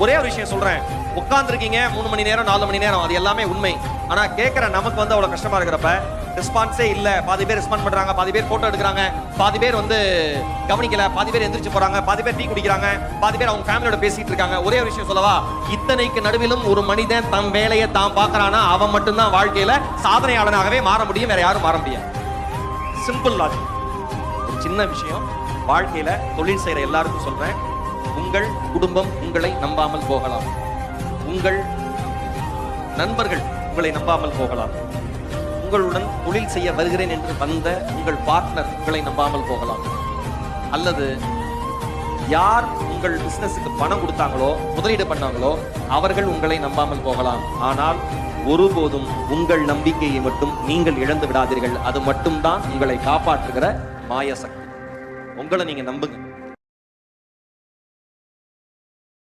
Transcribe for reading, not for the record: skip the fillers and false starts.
ஒரே ஒரு விஷயம் சொல்றேன், உட்கார்ந்துருக்கீங்க 3 மணி நேரம் 4 மணி நேரம், அது எல்லாமே உண்மை. ஆனா கேட்கிற நமக்கு வந்து அவ்வளவு கஷ்டமா இருக்கிறப்ப ரெஸ்பான்ஸே இல்ல, பாதி பேர் ரெஸ்பாண்ட் பண்றாங்க, பாதி பேர் போட்டோ எடுக்கிறாங்க, பாதி பேர் வந்து கவனிக்கல, பாதி பேர் எந்திரிச்சு போறாங்க, பாதி பேர் டீ குடிக்கிறாங்க, பாதி பேர் அவங்க ஃபேமிலியோட பேசிட்டு இருக்காங்க. ஒரே ஒரு விஷயம் சொல்லவா, இத்தனைக்கு நடுவிலும் ஒரு மனிதன் தம் வேலையை தான் பார்க்கறானா அவன் மட்டும்தான் வாழ்க்கையில சாதனையாளனாகவே மாற முடியும், வேற யாரும் மாற முடியாது. Simple logic. ஒரு சின்ன விஷயம், வாழ்க்கையில தொழில் செய்யற எல்லாருக்கும் சொல்றேன், உங்கள் குடும்பம் உங்களை நம்பாமல் போகலாம், உங்கள் நண்பர்கள் உங்களை நம்பாமல் போகலாம், உங்களுடன் தொழில் செய்ய வருகிறேன் என்று வந்த உங்கள் பார்ட்னர் உங்களை நம்பாமல் போகலாம், அல்லது யார் உங்கள் பிசினஸுக்கு பணம் கொடுத்தாங்களோ முதலீடு பண்ணாங்களோ அவர்கள் உங்களை நம்பாமல் போகலாம். ஆனால் ஒருபோதும் உங்கள் நம்பிக்கையை மட்டும் நீங்கள் இழந்து விடாதீர்கள். அது மட்டும்தான் உங்களை காப்பாற்றுகிற மாய சக்தி. உங்களை நீங்க நம்புங்க.